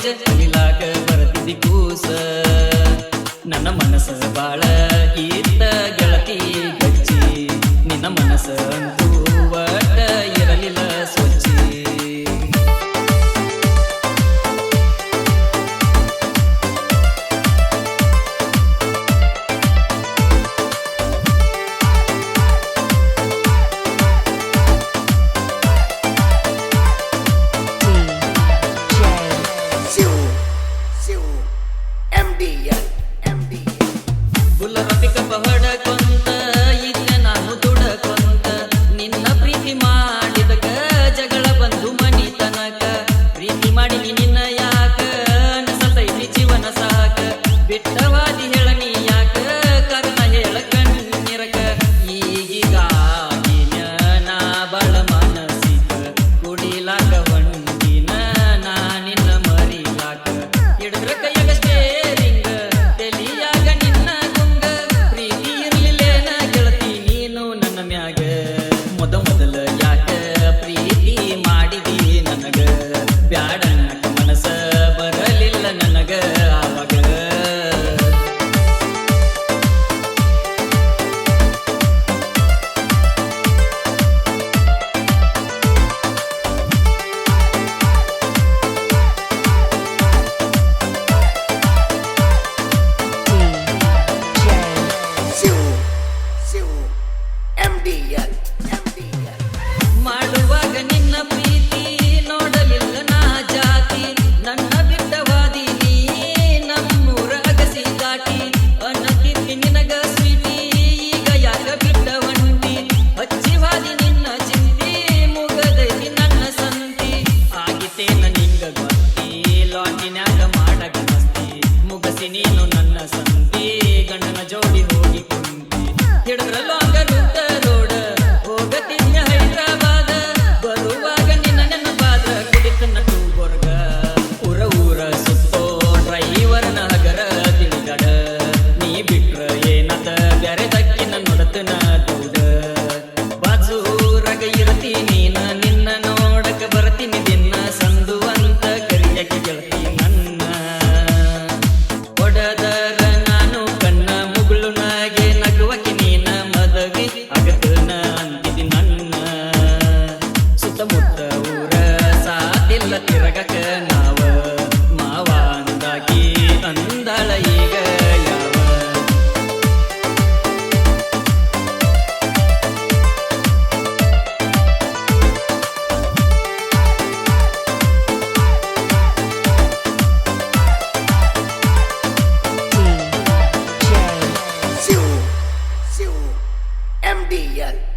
college ಕಲಿಲಾಕ ಬರ್ತಿದ್ದಿ ಕೂಸ ನನ್ನ ಮನಸ್ಸ ಬಾಳ ಈತ ಗೆಳತಿ ಗಚ್ಚಿ ನಿನ್ನ ಮನಸ್ಸ ಅಂತೂ ಒಟ್ಟ ಇರಲಿಲ್ಲ ಸ್ವಚ್ಛಿ ಬುಲ್ಲರಪಿಕ ಪಹಡ ಕೊಂತ ಇಲ್ಲ ನಾನು ದುಡಕೊಂತ ನಿನ್ನ ಪ್ರೀತಿ ಮಾಡಿದಕ ಜಗಳ ಬಂದು ಮನಿ ತನಕ ಪ್ರೀತಿ ಮಾಡಿ ನಿನ್ನ ಯಾಕ ಅನಸತೈತಿ ಜೀವನ ಸಾಕ ಬಿಟ್ಟವಾದಿ ಹೇಳನಿ ಯಾಕ ಕರ್ಣ ಹೇಳ ಕಣ್ಣಿರಕ ಈಗೀಗಾಗಿನ ನಾ ಬಳ ಮನಸಿಕ ಕುಡಿಲಾಕ ಹೊಂದಿನ ನಾ ನಿನ್ನ ಮರಿಲಾಕ ಹಿಡಿದ್ರ ಕೈಯಾಗ ಸ್ಟೇರಿಂಗ್ ತೆಲಿಯಾಗ ನಿನ್ನ ಗುಂಗ ಪ್ರೀತಿ ಇರ್ಲಿಲ್ಲೇನ ಗೆಳತಿ ನೀನು ನನ್ನ ಮ್ಯಾಗ ಮೊದಲ ಯಾಕ ಪ್ರೀತಿ ಮಾಡಿದಿ ನನಗ ಬ್ಯಾಡ ನಟ ಮನಸ ಬರಲಿಲ್ಲ ನನಗ ಆವಾಗ ಮಾಡುವಾಗ ನಿನ್ನ ಪ್ರೀತಿ ನೋಡಲಿಲ್ಲ ನಾ ಜಾತಿ ನನ್ನ ಬಿಟ್ಟವಾದಿ ನೀ ನಮ್ಮೂರ ಅಗಸಿ ದಾಟಿ ಅನ್ನತಿದ್ದಿ ನಿನಗ ಸ್ವೀಟಿ ಈಗ ಯಾಕ ಬಿಟ್ಟ ಒಂಟಿ ಹಚ್ಚಿವಾದಿ ನಿನ್ನ ಚಿಂತಿ ಮುಗದೈತಿ ನನ್ನ ಸಂತಿ ಆಗಿತೇನ ನಿಂಗ ಗೊತ್ತಿ ಲಾಟಿನ್ಯಾಗ ಮಾಡಗ ಮಸ್ತಿ ಮುಗಸಿ ನೀನು ನನ್ನ ಸಂತಿ ಗಂಡನ ಜೋಡಿ ಹೋಗಿ ಕುಂತಿ ಹಿಡಿದ್ರ ಲಾಂಗ ರುದ್ದ ರೋಡ ಹೋಗತಿದ್ಯ ಹೈದ್ರಾಬಾದ ಬರುವಾಗ ನಿನ್ನ ನೆನಪಾದ ಕುಡಿತನ ಟೂಬೋರ್ಗ ಊರ ಸುತ್ತೋ ಡ್ರೈವರ್ನ ಹಗರ ತಿಳಿಗಡ ನೀ ಬಿಟ್ರ ಏನತ ಬ್ಯಾರೆ ದಕ್ಕಿನ ನೋಡತನ ದೌಡ ಬಾಜೂರಾಗ ಇರತಿ ನೀನ ನಿನ್ನ ನೋಡಕ ಬರ್ತೀನಿ ದಿನ ಸಂದು ಅಂತ ಕರಿಯಕ್ಕೆ ಗೆಳತಿ ನನ್ನ ಒಡದರ ನಾನು ಕಣ್ಣ ಮುಗುಳುನಾಗೆ ನಗುವಕ್ಕೆ ನೀನ ಮದವಿ ಅಗತನ ಅಂತಿದಿ ನನ್ನ ಸುತ್ತಮುತ್ತ ಊರ ಸಾತಿಲ್ಲ ತಿರಗಕ ನಾವ ಮಾವ ಅಂದಾಗಿ ಅಂದಾಳ ಈಗ ಯಾವ MDL